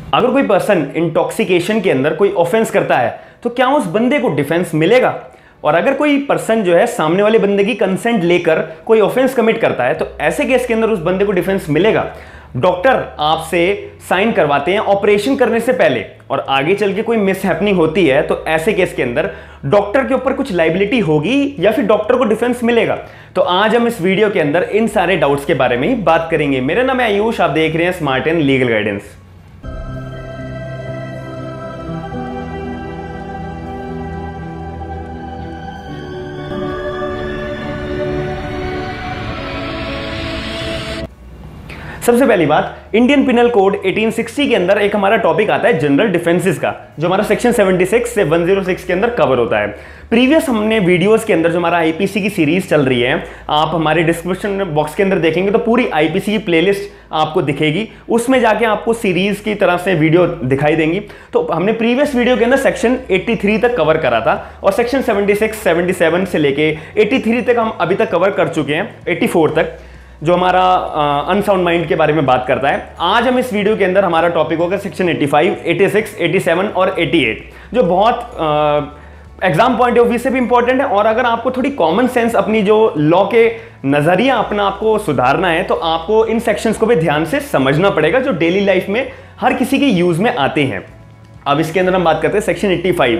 अगर कोई person intoxication के अंदर कोई ऑफेंस करता है तो क्या उस बंदे को डिफेंस मिलेगा? और अगर कोई पर्सन जो है सामने वाले बंदे की कंसेंट लेकर कोई ऑफेंस कमिट करता है तो ऐसे केस के अंदर उस बंदे को डिफेंस मिलेगा? डॉक्टर आपसे साइन करवाते हैं ऑपरेशन करने से पहले और आगे चल के कोई मिसहैपनिंग होती है तो ऐसे केस के अंदर डॉक्टर के ऊपर कुछ लायबिलिटी होगी या फिर डॉक्टर को डिफेंस मिलेगा? तो आज हम इस वीडियो के अंदर इन सारे डाउट्स के बारे में ही बात करेंगे। मेरा नाम है आयुष, आप देख रहे हैं स्मार्ट एंड लीगल गाइडेंस। सबसे पहली बात, इंडियन पिनल कोड 1860 के अंदर एक हमारा टॉपिक आता है जनरल डिफेंसेस का, जो हमारा सेक्शन 76 से 106 के अंदर कवर होता है। प्रीवियस हमने वीडियोस के अंदर जो हमारा आईपीसी की सीरीज चल रही है, आप हमारे डिस्क्रिप्शन बॉक्स के अंदर देखेंगे तो पूरी आईपीसी की प्लेलिस्ट आपको दिखेगी, उसमें जाके आपको सीरीज की तरह से वीडियो दिखाई देंगी। तो हमने प्रीवियस वीडियो के अंदर सेक्शन 83 तक कवर करा था और सेक्शन 76, 77 से लेके 83 तक हम अभी तक कवर कर चुके हैं, 84 तक, जो हमारा अनसाउंड माइंड के बारे में बात करता है। आज हम इस वीडियो के अंदर हमारा टॉपिक होगा सेक्शन 85, 86, 87 और 88, जो बहुत एग्जाम पॉइंट ऑफ व्यू से भी इंपॉर्टेंट है। और अगर आपको थोड़ी कॉमन सेंस अपनी जो लॉ के नजरिया अपना आपको सुधारना है तो आपको इन सेक्शंस को भी ध्यान से समझना पड़ेगा, जो डेली लाइफ में हर किसी के यूज में आते हैं। अब इसके अंदर हम बात करते हैं सेक्शन 85।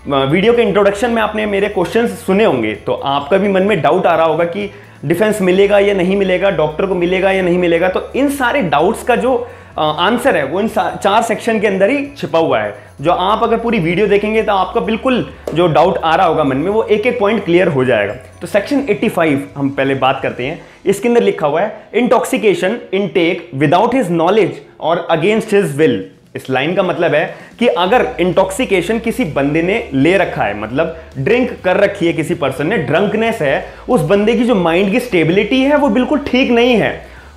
वीडियो के इंट्रोडक्शन में आपने मेरे क्वेश्चंस सुने होंगे तो आपका भी मन में डाउट आ रहा होगा कि डिफेंस मिलेगा या नहीं मिलेगा, डॉक्टर को मिलेगा या नहीं मिलेगा। तो इन सारे डाउट्स का जो आंसर है वो इन 4 सेक्शन के अंदर ही छिपा हुआ है, जो आप अगर पूरी वीडियो देखेंगे तो आपका बिल्कुल जो डाउट आ रहा होगा मन में वो एक एक पॉइंट क्लियर हो जाएगा। तो सेक्शन 85 हम पहले बात करते हैं। इसके अंदर लिखा हुआ है intoxication intake without his knowledge और अगेंस्ट हिज विल। इस लाइन का मतलब है कि अगर इंटॉक्सिकेशन किसी बंदे ने ले रखा है, मतलब ड्रिंक कर रखी है किसी पर्सन ने, ड्रंकनेस है, उस बंदे की जो माइंड की स्टेबिलिटी है वो बिल्कुल ठीक नहीं है,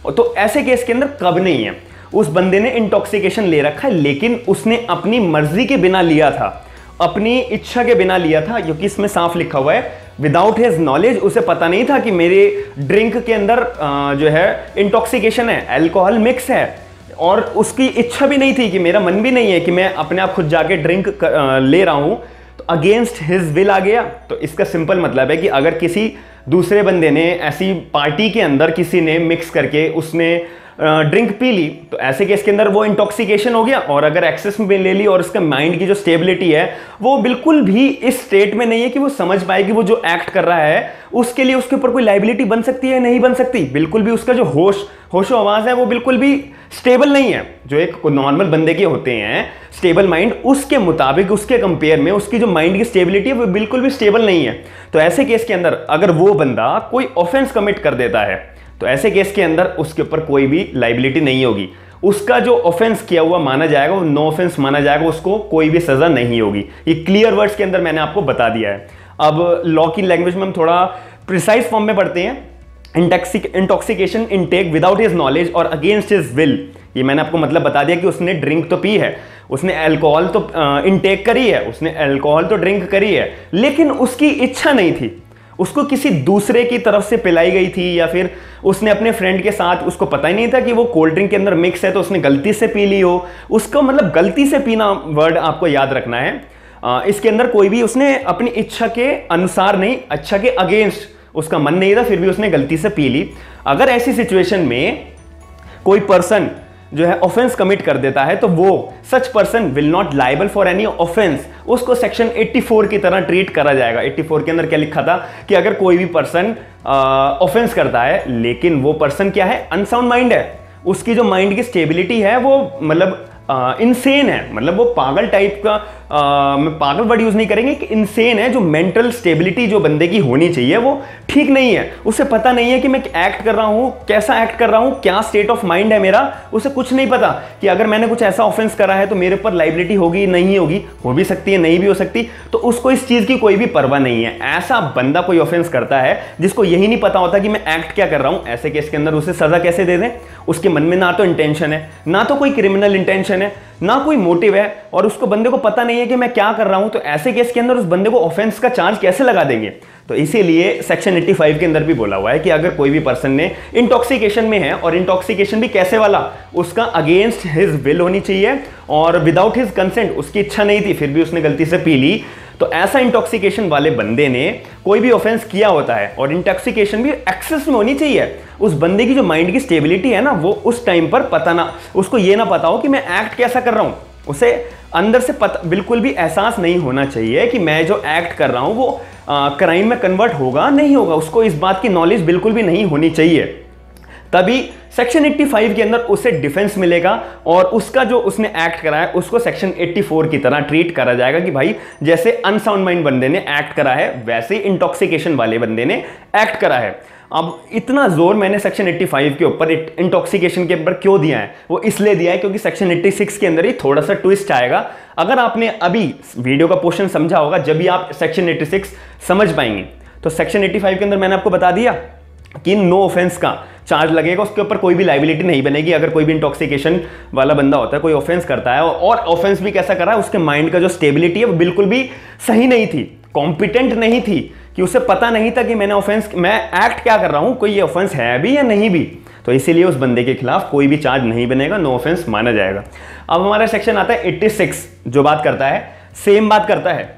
तो ऐसे केस के अंदर कब नहीं है? उस बंदे ने इंटॉक्सिकेशन ले रखा है लेकिन उसने अपनी मर्जी के बिना लिया था, अपनी इच्छा के बिना लिया था, क्योंकि इसमें साफ लिखा हुआ है विदाउट हिज नॉलेज। उसे पता नहीं था कि मेरे ड्रिंक के अंदर जो है इंटॉक्सिकेशन है, अल्कोहल मिक्स है, और उसकी इच्छा भी नहीं थी कि मेरा मन भी नहीं है कि मैं अपने आप खुद जाके ड्रिंक ले रहा हूं, तो अगेंस्ट हिज विल आ गया। तो इसका सिंपल मतलब है कि अगर किसी दूसरे बंदे ने ऐसी पार्टी के अंदर किसी ने मिक्स करके उसने ड्रिंक पी ली तो ऐसे केस के अंदर वो इंटॉक्सिकेशन हो गया। और अगर एक्सेस में ले ली और उसका माइंड की जो स्टेबिलिटी है वो बिल्कुल भी इस स्टेट में नहीं है कि वो समझ पाए कि वो जो एक्ट कर रहा है उसके लिए उसके ऊपर कोई लायबिलिटी बन सकती है, नहीं बन सकती। बिल्कुल भी उसका जो होशो आवाज है वो बिल्कुल भी स्टेबल नहीं है। जो एक नॉर्मल बंदे के होते हैं स्टेबल माइंड, उसके मुताबिक, उसके कंपेयर में उसकी जो माइंड की स्टेबिलिटी है वो बिल्कुल भी स्टेबल नहीं है। तो ऐसे केस के अंदर अगर वो बंदा कोई ऑफेंस कमिट कर देता है तो ऐसे केस के अंदर उसके ऊपर कोई भी लायबिलिटी नहीं होगी। उसका जो ऑफेंस किया हुआ माना जाएगा वो नो ऑफेंस माना जाएगा, उसको कोई भी सजा नहीं होगी। ये क्लियर वर्ड्स के अंदर मैंने आपको बता दिया है। अब लॉ की लैंग्वेज में हम थोड़ा प्रिसाइज फॉर्म में पढ़ते हैं। Intoxication intake without his knowledge और अगेंस्ट हिज विल, ये मैंने आपको मतलब बता दिया कि उसने ड्रिंक तो पी है, उसने अल्कोहल तो इनटेक करी है, उसने अल्कोहल तो ड्रिंक करी है, लेकिन उसकी इच्छा नहीं थी, उसको किसी दूसरे की तरफ से पिलाई गई थी, या फिर उसने अपने फ्रेंड के साथ, उसको पता ही नहीं था कि वो कोल्ड ड्रिंक के अंदर मिक्स है तो उसने गलती से पी ली हो। उसको मतलब गलती से पीना वर्ड आपको याद रखना है। इसके अंदर कोई भी उसने अपनी इच्छा के अनुसार नहीं, इच्छा के अगेंस्ट उसका मन नहीं था, फिर भी उसने गलती से पी ली। अगर ऐसी सिचुएशन में कोई पर्सन जो है ऑफेंस कमिट कर देता है तो वो such person will not liable for any offence, उसको सेक्शन 84 की तरह ट्रीट करा जाएगा। 84 के अंदर क्या लिखा था कि अगर कोई भी पर्सन ऑफेंस करता है लेकिन वो पर्सन क्या है, अनसाउंड माइंड है, उसकी जो माइंड की स्टेबिलिटी है वो मतलब इनसेन है, मतलब वो पागल टाइप का, पागल वर्ड यूज नहीं करेंगे, कि इनसेन है। जो मेंटल स्टेबिलिटी जो बंदे की होनी चाहिए वो ठीक नहीं है। उसे पता नहीं है कि मैं एक्ट कर रहा हूं, कैसा एक्ट कर रहा हूं, क्या स्टेट ऑफ माइंड है मेरा, उसे कुछ नहीं पता कि अगर मैंने कुछ ऐसा ऑफेंस करा है तो मेरे ऊपर लायबिलिटी होगी, नहीं होगी, हो भी सकती है, नहीं भी हो सकती। तो उसको इस चीज की कोई भी परवाह नहीं है। ऐसा बंदा कोई ऑफेंस करता है जिसको यही नहीं पता होता कि मैं एक्ट क्या कर रहा हूं, ऐसे केस के अंदर उसे सजा कैसे दे दें? उसके मन में ना तो इंटेंशन है, ना तो कोई क्रिमिनल इंटेंशन है, ना कोई मोटिव है, और उसको बंदे को पता नहीं है कि मैं क्या कर रहा हूं, तो ऐसे केस के अंदर उस बंदे को ऑफेंस का चार्ज कैसे लगा देंगे? तो इसीलिए सेक्शन 85 के अंदर भी बोला हुआ है कि अगर कोई भी पर्सन ने इंटॉक्सिकेशन में है, और इंटॉक्सिकेशन भी कैसे वाला, उसका अगेंस्ट हिज विल होनी चाहिए और विदाउट हिज कंसेंट, उसकी इच्छा नहीं थी फिर भी उसने गलती से पी ली, तो ऐसा इंटॉक्सिकेशन वाले बंदे ने कोई भी ऑफेंस किया होता है। और इंटॉक्सिकेशन भी एक्सेस में होनी चाहिए। उस बंदे की जो माइंड की स्टेबिलिटी है ना, वो उस टाइम पर पता ना, उसको ये ना पता हो कि मैं एक्ट कैसा कर रहा हूं, उसे अंदर से पता बिल्कुल भी एहसास नहीं होना चाहिए कि मैं जो एक्ट कर रहा हूं वो क्राइम में कन्वर्ट होगा नहीं होगा, उसको इस बात की नॉलेज बिल्कुल भी नहीं होनी चाहिए। तभी सेक्शन 85 के अंदर उसे डिफेंस मिलेगा और उसका जो उसने एक्ट करा है उसको सेक्शन 84 की तरह ट्रीट करा जाएगा कि भाई जैसे अनसाउंड माइंड बंदे ने एक्ट करा है वैसे इंटॉक्सिकेशन वाले बंदे ने एक्ट करा है। अब इतना जोर मैंने सेक्शन 85 के ऊपर इंटॉक्सिकेशन के ऊपर क्यों दिया है, वो इसलिए दिया है क्योंकि सेक्शन 86 के अंदर ही थोड़ा सा ट्विस्ट आएगा। अगर आपने अभी वीडियो का पोर्शन समझा होगा, जब भी आप सेक्शन 86 समझ पाएंगे। तो सेक्शन 85 के अंदर मैंने आपको बता दिया कि नो ऑफेंस का चार्ज लगेगा, उसके ऊपर कोई भी लाइबिलिटी नहीं बनेगी। अगर कोई भी इंटॉक्सिकेशन वाला बंदा होता है, कोई ऑफेंस करता है और ऑफेंस भी कैसा करा है, उसके माइंड का जो स्टेबिलिटी है वो बिल्कुल भी सही नहीं थी, कॉम्पिटेंट नहीं थी, कि उसे पता नहीं था कि मैं एक्ट क्या कर रहा हूं, कोई ये ऑफेंस है भी या नहीं भी, तो इसीलिए उस बंदे के खिलाफ कोई भी चार्ज नहीं बनेगा, नो ऑफेंस माना जाएगा। अब हमारा सेक्शन आता है 86 जो बात करता है, सेम बात करता है,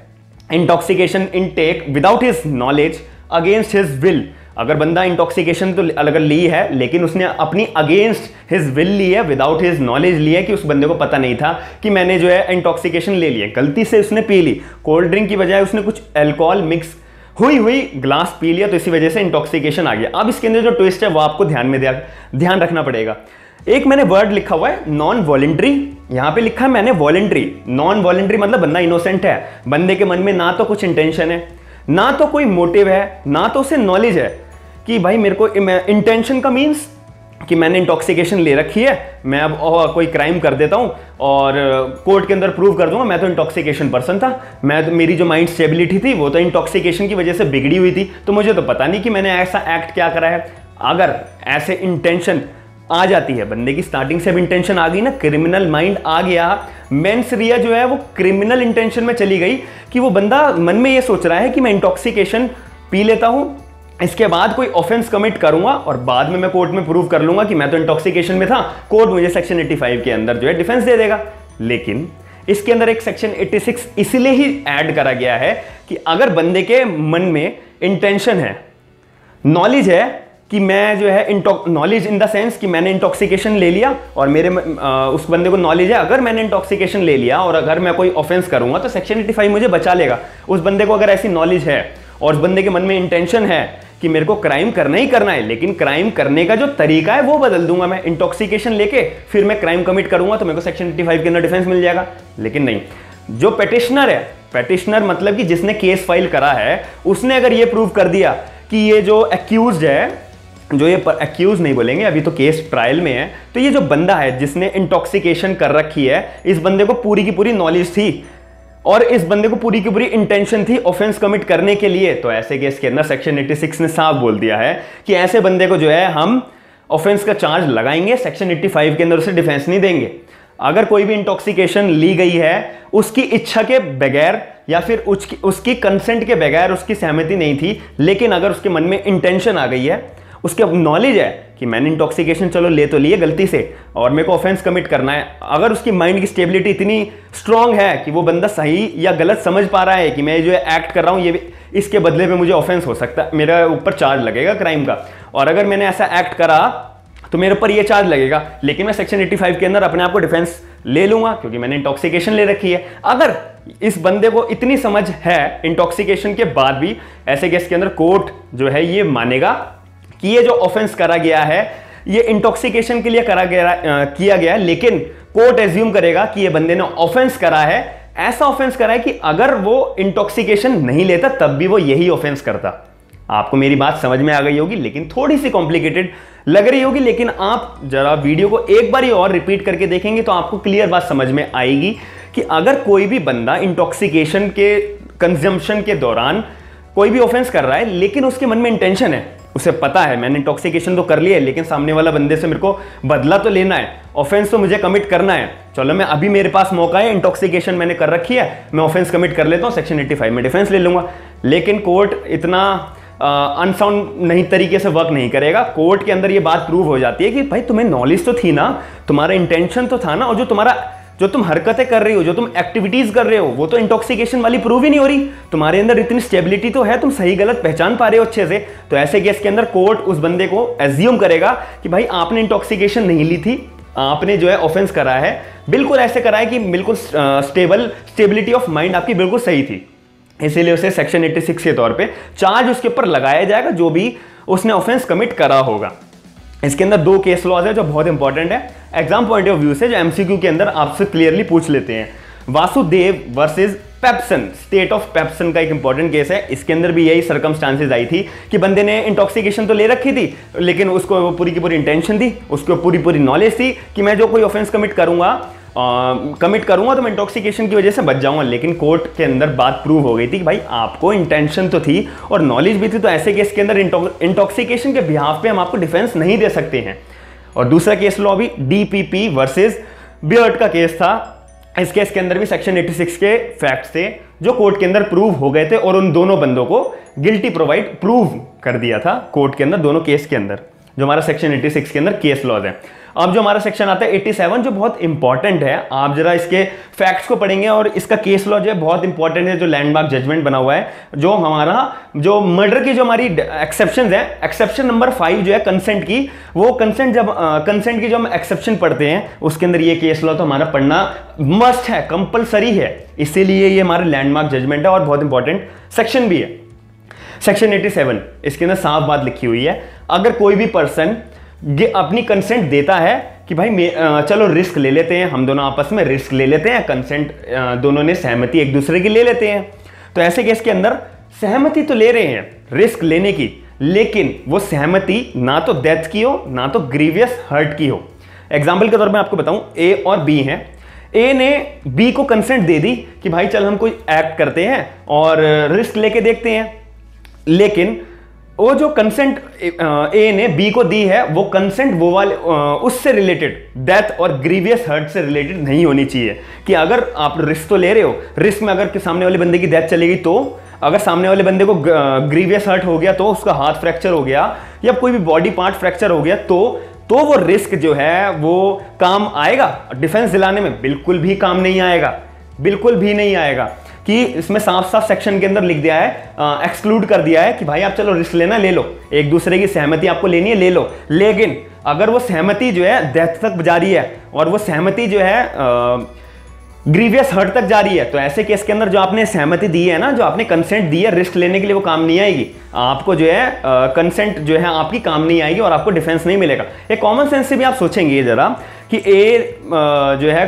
intoxication intake without his knowledge against his will. अगर बंदा इंटॉक्सिकेशन तो अगर ली है लेकिन उसने अपनी अगेंस्ट हिज विल ली है, विदाउट हिज नॉलेज ली है, कि उस बंदे को पता नहीं था कि मैंने जो है इंटॉक्सिकेशन ले लिया, गलती से उसने पी ली, कोल्ड ड्रिंक की बजाय उसने कुछ अल्कोहल मिक्स हुई ग्लास पी लिया, तो इसी वजह से इंटॉक्सिकेशन आ गया। अब इसके अंदर जो ट्विस्ट है वो आपको ध्यान रखना पड़ेगा। एक मैंने वर्ड लिखा हुआ है नॉन वॉलेंट्री, यहां पे लिखा है मैंने वॉलेंट्री। नॉन वॉलेंट्री मतलब बंदा इनोसेंट है, बंदे के मन में ना तो कुछ इंटेंशन है, ना तो कोई मोटिव है, ना तो उसे नॉलेज है कि भाई मेरे को इंटेंशन का मीन्स कि मैंने इंटॉक्सिकेशन ले रखी है, मैं अब कोई क्राइम कर देता हूं और कोर्ट के अंदर प्रूव कर दूंगा मैं तो इंटॉक्सिकेशन पर्सन था, मेरी जो माइंड स्टेबिलिटी थी वो तो इंटॉक्सिकेशन की वजह से बिगड़ी हुई थी, तो मुझे तो पता नहीं कि मैंने ऐसा एक्ट क्या करा है। अगर ऐसे इंटेंशन आ जाती है, बंदे की स्टार्टिंग से अब इंटेंशन आ गई ना, क्रिमिनल माइंड आ गया, मेंस रिया जो है वो क्रिमिनल इंटेंशन में चली गई कि वो बंदा मन में ये सोच रहा है कि मैं इंटॉक्सिकेशन पी लेता हूं, इसके बाद कोई ऑफेंस कमिट करूंगा और बाद में मैं कोर्ट में प्रूव कर लूंगा कि मैं तो इंटॉक्सिकेशन में था, कोर्ट मुझे सेक्शन 85 के अंदर जो है डिफेंस दे देगा। लेकिन इसके अंदर एक सेक्शन 86 इसलिए ही ऐड करा गया है कि अगर बंदे के मन में इंटेंशन है, नॉलेज है कि मैं जो है नॉलेज इन द सेंस कि मैंने इंटॉक्सिकेशन ले लिया और उस बंदे को नॉलेज है अगर मैंने इंटॉक्सिकेशन ले लिया और अगर मैं कोई ऑफेंस करूंगा तो सेक्शन 85 मुझे बचा लेगा। उस बंदे को अगर ऐसी नॉलेज है और उस बंदे के मन में इंटेंशन है कि मेरे को क्राइम करना ही करना है, लेकिन क्राइम करने का जो तरीका है वो बदल दूंगा, मैं इंटॉक्सिकेशन लेके फिर मैं क्राइम कमिट करूंगा तो मेरे को सेक्शन 85 के अंदर डिफेंस मिल जाएगा। लेकिन नहीं, जो पेटिशनर है, पेटिशनर मतलब कि जिसने केस फाइल करा है, उसने अगर ये प्रूव कर दिया कि ये जो एक्यूज्ड है, जो ये एक्यूज नहीं बोलेंगे, अभी तो केस ट्रायल में है, तो ये जो बंदा है जिसने इंटॉक्सिकेशन कर रखी है, इस बंदे को पूरी की पूरी नॉलेज थी और इस बंदे को पूरी की पूरी इंटेंशन थी ऑफेंस कमिट करने के लिए, तो ऐसे केस के अंदर सेक्शन 86 ने साफ बोल दिया है कि ऐसे बंदे को जो है हम ऑफेंस का चार्ज लगाएंगे, सेक्शन 85 के अंदर उसे डिफेंस नहीं देंगे। अगर कोई भी इंटॉक्सिकेशन ली गई है उसकी इच्छा के बगैर या फिर उसकी कंसेंट के बगैर, उसकी सहमति नहीं थी, लेकिन अगर उसके मन में इंटेंशन आ गई है, उसके नॉलेज है कि मैंने इंटॉक्सिकेशन चलो ले तो लिए गलती से और मेरे को ऑफेंस कमिट करना है, अगर उसकी माइंड की स्टेबिलिटी इतनी स्ट्रांग है कि वो बंदा सही या गलत समझ पा रहा है कि मैं जो एक्ट कर रहा हूं ये इसके बदले में मुझे ऑफेंस हो सकता है, मेरे ऊपर चार्ज लगेगा क्राइम का, और अगर मैंने ऐसा एक्ट करा तो मेरे ऊपर ये चार्ज लगेगा, लेकिन मैं सेक्शन 85 के अंदर अपने आप को डिफेंस ले लूंगा क्योंकि मैंने इंटॉक्सिकेशन ले रखी है। अगर इस बंदे को इतनी समझ है इंटॉक्सिकेशन के बाद भी, ऐसे केस के अंदर कोर्ट जो है ये मानेगा कि ये जो ऑफेंस करा गया है ये इंटॉक्सिकेशन के लिए किया गया है, लेकिन कोर्ट एज्यूम करेगा कि ये बंदे ने ऑफेंस करा है, ऐसा ऑफेंस करा है कि अगर वो इंटॉक्सिकेशन नहीं लेता तब भी वो यही ऑफेंस करता। आपको मेरी बात समझ में आ गई होगी, लेकिन थोड़ी सी कॉम्प्लिकेटेड लग रही होगी, लेकिन आप जरा वीडियो को एक बार और रिपीट करके देखेंगे तो आपको क्लियर बात समझ में आएगी कि अगर कोई भी बंदा इंटॉक्सिकेशन के कंजम्पशन के दौरान कोई भी ऑफेंस कर रहा है लेकिन उसके मन में इंटेंशन है, उसे पता है मैंने इंटॉक्सिकेशन तो कर लिया है लेकिन सामने वाला बंदे से मेरे को बदला तो लेना है, ऑफेंस तो मुझे कमिट करना है, चलो मैं अभी मेरे पास मौका है, इंटॉक्सिकेशन मैंने कर रखी है, मैं ऑफेंस कमिट कर लेता हूं, सेक्शन 85 में डिफेंस ले लूंगा। लेकिन कोर्ट इतना अनसाउंड नहीं तरीके से वर्क नहीं करेगा। कोर्ट के अंदर ये बात प्रूव हो जाती है कि भाई तुम्हें नॉलेज तो थी ना, तुम्हारा इंटेंशन तो था ना, और जो तुम हरकतें कर रही हो, जो तुम एक्टिविटीज कर रहे हो, वो तो इंटॉक्सिकेशन वाली प्रूव ही नहीं हो रही। तुम्हारे अंदर इतनी स्टेबिलिटी तो है, तुम सही गलत पहचान पा रहे हो अच्छे से। तो ऐसे केस के अंदर कोर्ट उस बंदे को एज्यूम करेगा कि भाई आपने इंटॉक्सिकेशन नहीं ली थी, आपने जो है ऑफेंस करा है, बिल्कुल ऐसे करा है कि बिल्कुल स्टेबिलिटी ऑफ माइंड आपकी बिल्कुल सही थी, इसीलिए उसे सेक्शन 86 के तौर पे चार्ज उसके ऊपर लगाया जाएगा, जो भी उसने ऑफेंस कमिट करा होगा। इसके अंदर 2 केस लॉज है जो बहुत इंपॉर्टेंट है एग्जाम पॉइंट ऑफ व्यू से, जो एमसीक्यू के अंदर आपसे क्लियरली पूछ लेते हैं। Vasudev versus pepsin, state of pepsin का एक इंपॉर्टेंट केस है। इसके अंदर भी यही सर्कमस्टांसेस आई थी कि बंदे ने इंटॉक्सिकेशन तो ले रखी थी, लेकिन उसको वो पूरी की पूरी इंटेंशन थी, उसको पूरी नॉलेज थी कि मैं जो कोई ऑफेंस कमिट करूंगा तो मैं इंटॉक्सिकेशन की वजह से बच जाऊंगा। लेकिन कोर्ट के अंदर बात प्रूव हो गई थी कि भाई आपको इंटेंशन तो थी और नॉलेज भी थी, तो ऐसे केस के अंदर इंटॉक्सिकेशन के बिहाफ पे हम आपको डिफेंस नहीं दे सकते हैं। और दूसरा केस लॉ भी डीपीपी वर्सेस बियर्ड का केस था। इस केस के अंदर भी सेक्शन 86 के फैक्ट्स थे जो कोर्ट के अंदर प्रूव हो गए थे और उन दोनों बंदों को गिल्टी प्रूव कर दिया था कोर्ट के अंदर, दोनों केस के अंदर, जो हमारा सेक्शन 86 के अंदर केस लॉज है। अब जो हमारा सेक्शन आता है 87, जो बहुत इंपॉर्टेंट है, आप जरा इसके फैक्ट्स को पढ़ेंगे और इसका केस लॉ जो है बहुत इंपॉर्टेंट है, जो लैंडमार्क जजमेंट बना हुआ है, जो हमारा जो मर्डर की जो हमारी एक्सेप्शन है, एक्सेप्शन नंबर 5 जो है कंसेंट की, वो कंसेंट की जो हम एक्सेप्शन पढ़ते हैं उसके अंदर ये केस लॉ तो हमारा पढ़ना मस्ट है, कंपलसरी है, इसीलिए ये हमारा लैंडमार्क जजमेंट है और बहुत इंपॉर्टेंट सेक्शन भी है। सेक्शन 87 इसके अंदर साफ बात लिखी हुई है, अगर कोई भी पर्सन अपनी कंसेंट देता है कि भाई चलो रिस्क ले लेते हैं, हम दोनों आपस में रिस्क ले लेते हैं, कंसेंट दोनों ने सहमति एक दूसरे की ले लेते हैं, तो ऐसे केस के अंदर सहमति तो ले रहे हैं रिस्क लेने की, लेकिन वो सहमति ना तो डेथ की हो ना तो ग्रीवियस हर्ट की हो। एग्जाम्पल के तौर पर आपको बताऊं, ए और बी हैं, ए ने बी को कंसेंट दे दी कि भाई चल हम कोई एक्ट करते हैं और रिस्क लेके देखते हैं, लेकिन वो जो कंसेंट ए ने बी को दी है वो कंसेंट वो वाले उससे रिलेटेड डेथ और ग्रीवियस हर्ट से रिलेटेड नहीं होनी चाहिए। कि अगर आप रिस्क तो ले रहे हो, रिस्क में अगर सामने वाले बंदे की डेथ चली गई, तो अगर सामने वाले बंदे को ग्रीवियस हर्ट हो गया, तो उसका हाथ फ्रैक्चर हो गया या कोई भी बॉडी पार्ट फ्रैक्चर हो गया, तो वो रिस्क जो है वो काम आएगा डिफेंस दिलाने में? बिल्कुल भी काम नहीं आएगा, बिल्कुल भी नहीं आएगा। कि इसमें साफ साफ सेक्शन के अंदर लिख दिया है, एक्सक्लूड कर दिया है कि भाई आप चलो रिस्क लेना ले लो, एक दूसरे की सहमति आपको लेनी है ले लो, लेकिन अगर वो सहमति जो है डेथ तक जा रही है और वो सहमति जो है ग्रीवियस हर्ट तक जा रही है, तो ऐसे केस के अंदर जो आपने सहमति दी है ना, जो आपने कंसेंट दी है रिस्क लेने के लिए, वो काम नहीं आएगी। आपको जो है कंसेंट जो है आपकी काम नहीं आएगी और आपको डिफेंस नहीं मिलेगा। एक कॉमन सेंस से भी आप सोचेंगे जरा कि ए जो है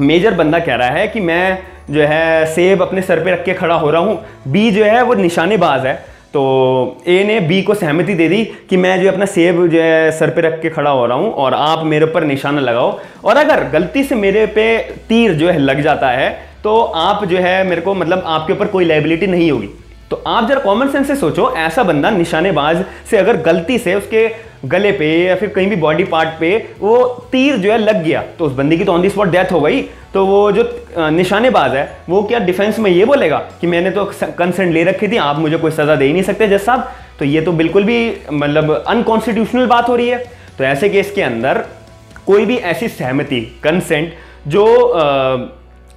मेजर बंदा कह रहा है कि मैं जो है सेब अपने सर पे रख के खड़ा हो रहा हूँ, बी जो है वो निशानेबाज है, तो ए ने बी को सहमति दे दी कि मैं जो अपना सेब जो है सर पे रख के खड़ा हो रहा हूँ और आप मेरे ऊपर निशाना लगाओ, और अगर गलती से मेरे पे तीर जो है लग जाता है तो आप जो है मेरे को मतलब आपके ऊपर कोई लायबिलिटी नहीं होगी। तो आप जरा कॉमन सेंस से सोचो, ऐसा बंदा निशानेबाज से अगर गलती से उसके गले पे या फिर कहीं भी बॉडी पार्ट पे वो तीर जो है लग गया, तो उस बंदी की तो ऑन दी स्पॉट डेथ हो गई। तो वो जो निशानेबाज है वो क्या डिफेंस में ये बोलेगा कि मैंने तो कंसेंट ले रखी थी, आप मुझे कोई सजा दे ही नहीं सकते जज साहब? तो ये तो बिल्कुल भी मतलब अनकॉन्स्टिट्यूशनल बात हो रही है। तो ऐसे केस के अंदर कोई भी ऐसी सहमति कंसेंट जो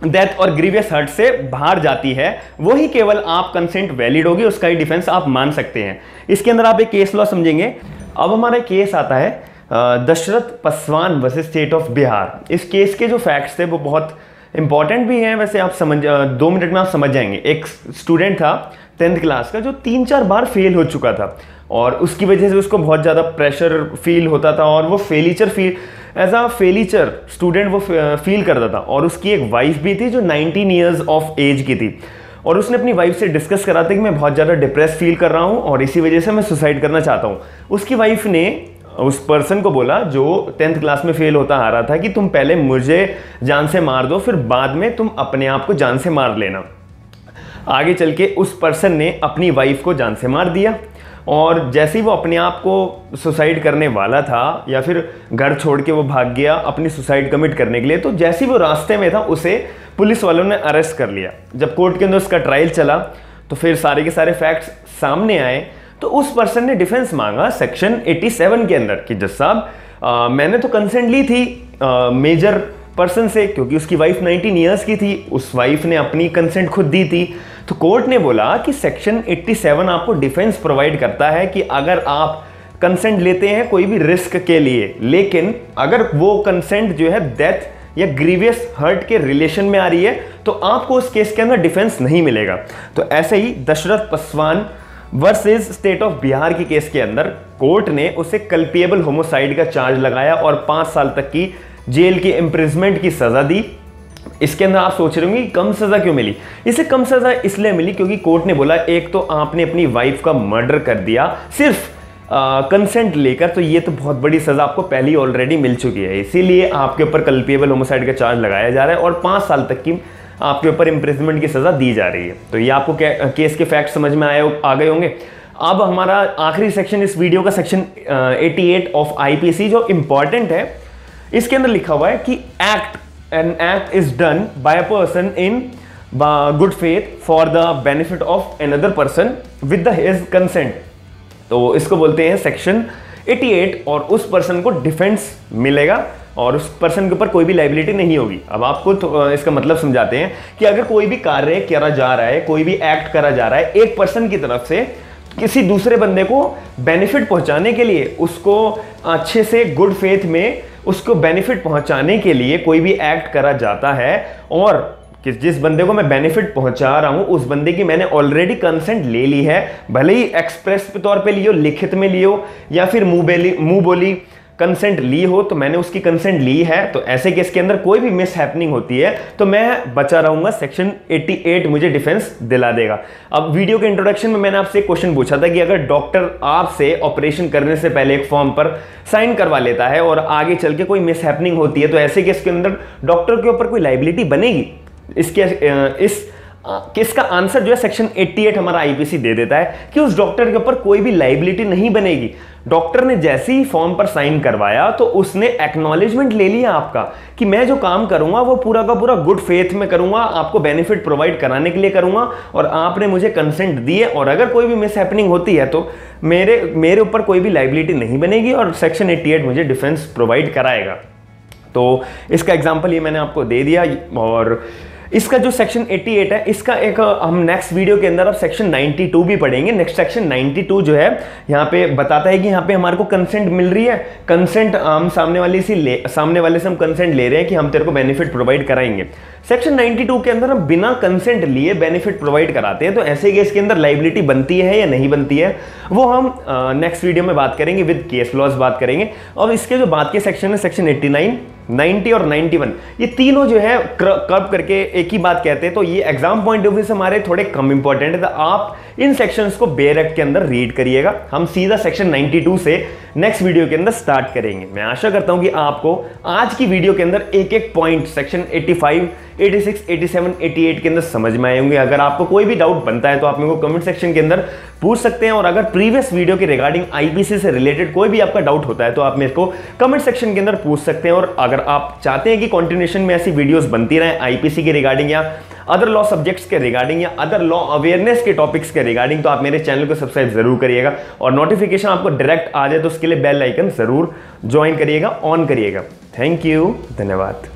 डेथ और ग्रीवियस हर्ट से बाहर जाती है, वही केवल आप कंसेंट वैलिड होगी, उसका ही डिफेंस आप मान सकते हैं। इसके अंदर आप एक केस लॉ समझेंगे। अब हमारा केस आता है Dashrath Paswan versus state of Bihar. इस केस के जो फैक्ट्स थे वो बहुत इंपॉर्टेंट भी हैं, वैसे आप समझ 2 मिनट में आप समझ जाएंगे। एक स्टूडेंट था 10th क्लास का जो 3-4 बार फेल हो चुका था और उसकी वजह से उसको बहुत ज़्यादा प्रेशर फील होता था और वो एज अ फेलिचर स्टूडेंट वो फील करता था। और उसकी एक वाइफ भी थी जो 19 ईयर्स ऑफ एज की थी, और उसने अपनी वाइफ से डिस्कस करा था कि मैं बहुत ज़्यादा डिप्रेस फील कर रहा हूँ और इसी वजह से मैं सुसाइड करना चाहता हूँ। उसकी वाइफ ने उस पर्सन को बोला जो 10th क्लास में फेल होता आ रहा था कि तुम पहले मुझे जान से मार दो, फिर बाद में तुम अपने आप को जान से मार लेना। आगे चल के उस पर्सन ने अपनी वाइफ को जान से मार दिया, और जैसे ही वो अपने आप को सुसाइड करने वाला था या फिर घर छोड़ के वो भाग गया अपनी सुसाइड कमिट करने के लिए, तो जैसे ही वो रास्ते में था उसे पुलिस वालों ने अरेस्ट कर लिया। जब कोर्ट के अंदर उसका ट्रायल चला तो फिर सारे के सारे फैक्ट्स सामने आए, तो उस पर्सन ने डिफेंस मांगा सेक्शन 87 के अंदर कि जज साहब मैंने तो कंसेंट ली थी मेजर पर्सन से, क्योंकि उसकी वाइफ 19 ईयर्स की थी, उस वाइफ ने अपनी कंसेंट खुद दी थी। तो कोर्ट ने बोला कि सेक्शन 87 आपको डिफेंस प्रोवाइड करता है कि अगर आप कंसेंट लेते हैं कोई भी रिस्क के लिए, लेकिन अगर वो कंसेंट जो है डेथ या ग्रीवियस हर्ट के रिलेशन में आ रही है, तो आपको उस केस के अंदर डिफेंस नहीं मिलेगा। तो ऐसे ही Dashrath Paswan versus state of Bihar की केस के अंदर कोर्ट ने उसे कल्पिएबल होमोसाइड का चार्ज लगाया और 5 साल तक की जेल की इम्प्रिजमेंट की सजा दी। इसके अंदर आप सोच रहे होंगे कम सजा क्यों मिली? इसे कम सजा इसलिए मिली क्योंकि कोर्ट ने बोला एक तो आपने अपनी वाइफ का मर्डर कर दिया सिर्फ कंसेंट लेकर, तो ये तो बहुत बड़ी सजा आपको पहले ऑलरेडी मिल चुकी है, इसीलिए आपके ऊपर कल्पिएबल होमोसाइड का चार्ज लगाया जा रहा है और 5 साल तक की आपके ऊपर इम्प्रिजमेंट की सजा दी जा रही है। तो ये आपको केस के फैक्ट समझ में आ गए होंगे। अब हमारा आखिरी सेक्शन इस वीडियो का सेक्शन 88 ऑफ आईपीसी जो इंपॉर्टेंट है, इसके अंदर लिखा हुआ है कि an act is done by a person in good faith for the benefit of another person with his consent. तो इसको बोलते हैं सेक्शन 88 और उस पर्सन को डिफेंस मिलेगा और उस पर्सन के ऊपर कोई भी लाइबिलिटी नहीं होगी। अब आपको तो इसका मतलब समझाते हैं कि अगर कोई भी कार्य करा जा रहा है, कोई भी एक्ट करा जा रहा है एक पर्सन की तरफ से किसी दूसरे बंदे को बेनिफिट पहुंचाने के लिए, उसको अच्छे से गुड फेथ में उसको बेनिफिट पहुंचाने के लिए कोई भी एक्ट करा जाता है और कि जिस बंदे को मैं बेनिफिट पहुंचा रहा हूं उस बंदे की मैंने ऑलरेडी कंसेंट ले ली है, भले ही एक्सप्रेस पे तौर पे लियो, लिखित में लियो या फिर मुंह बोली कंसेंट ली हो, तो मैंने उसकी कंसेंट ली है, तो ऐसे केस के अंदर कोई भी मिस हैपनिंग होती है तो मैं बचा रहूंगा, सेक्शन 88 मुझे डिफेंस दिला देगा। अब वीडियो के इंट्रोडक्शन में मैंने आपसे एक क्वेश्चन पूछा था कि अगर डॉक्टर आपसे ऑपरेशन करने से पहले एक फॉर्म पर साइन करवा लेता है और आगे चल के कोई मिस हैपनिंग होती है, तो ऐसे केस के अंदर डॉक्टर के ऊपर कोई लाइबिलिटी बनेगी? इसका आंसर जो है सेक्शन 88 हमारा आईपीसी दे देता है कि उस डॉक्टर के ऊपर कोई भी लाइबिलिटी नहीं बनेगी। डॉक्टर ने जैसे ही फॉर्म पर साइन करवाया तो उसने एक्नॉलेजमेंट ले लिया आपका कि मैं जो काम करूंगा वो पूरा का पूरा गुड फेथ में करूंगा, आपको बेनिफिट प्रोवाइड कराने के लिए करूंगा और आपने मुझे कंसेंट दी है, और अगर कोई भी मिस हैपनिंग होती है तो मेरे ऊपर कोई भी लाइबिलिटी नहीं बनेगी और सेक्शन 88 मुझे डिफेंस प्रोवाइड कराएगा। तो इसका एग्जाम्पल ये मैंने आपको दे दिया। और इसका जो सेक्शन 88 है, इसका एक हम नेक्स्ट वीडियो के अंदर अब सेक्शन 92 भी पढ़ेंगे। नेक्स्ट सेक्शन 92 जो है यहाँ पे बताता है कि यहाँ पे हमारे को कंसेंट मिल रही है, कंसेंट हम सामने वाले से हम कंसेंट ले रहे हैं कि हम तेरे को बेनिफिट प्रोवाइड कराएंगे। सेक्शन 92 के अंदर हम बिना कंसेंट लिए बेनिफिट प्रोवाइड कराते हैं, तो ऐसे केस के अंदर लाइबिलिटी बनती है या नहीं बनती है वो हम नेक्स्ट वीडियो में बात करेंगे, विद केस लॉज बात करेंगे। और इसके जो बात के सेक्शन है सेक्शन 89, 90 और 91, ये तीनों जो है कब करके एक ही बात कहते हैं, तो ये एग्जाम पॉइंट ऑफ व्यू से हमारे थोड़े कम इंपॉर्टेंट है, तो आप इन सेक्शंस को बेयर एक्ट के अंदर रीड करिएगा। हम सीधा सेक्शन 92 से नेक्स्ट वीडियो के अंदर स्टार्ट करेंगे। मैं आशा करता हूं कि आपको आज की वीडियो के अंदर एक एक पॉइंट सेक्शन 85, 86, 87, 88 के अंदर समझ में आए होंगे। अगर आपको कोई भी डाउट बनता है तो आप मेरे को कमेंट सेक्शन के अंदर पूछ सकते हैं, और अगर प्रीवियस वीडियो के रिगार्डिंग आईपीसी से रिलेटेड कोई भी आपका डाउट होता है तो आप मेरे को कमेंट सेक्शन के अंदर पूछ सकते हैं। और अगर आप चाहते हैं कि कंटिन्यूएशन में ऐसी वीडियोस बनती रहें आईपीसी के रिगार्डिंग या अदर लॉ सब्जेक्ट्स के रिगार्डिंग या अदर लॉ अवेयरनेस के टॉपिक्स के रिगार्डिंग, तो आप मेरे चैनल को सब्सक्राइब जरूर करिएगा और नोटिफिकेशन आपको डायरेक्ट आ जाए तो उसके लिए बेल आइकन जरूर ज्वाइन करिएगा, ऑन करिएगा। थैंक यू, धन्यवाद।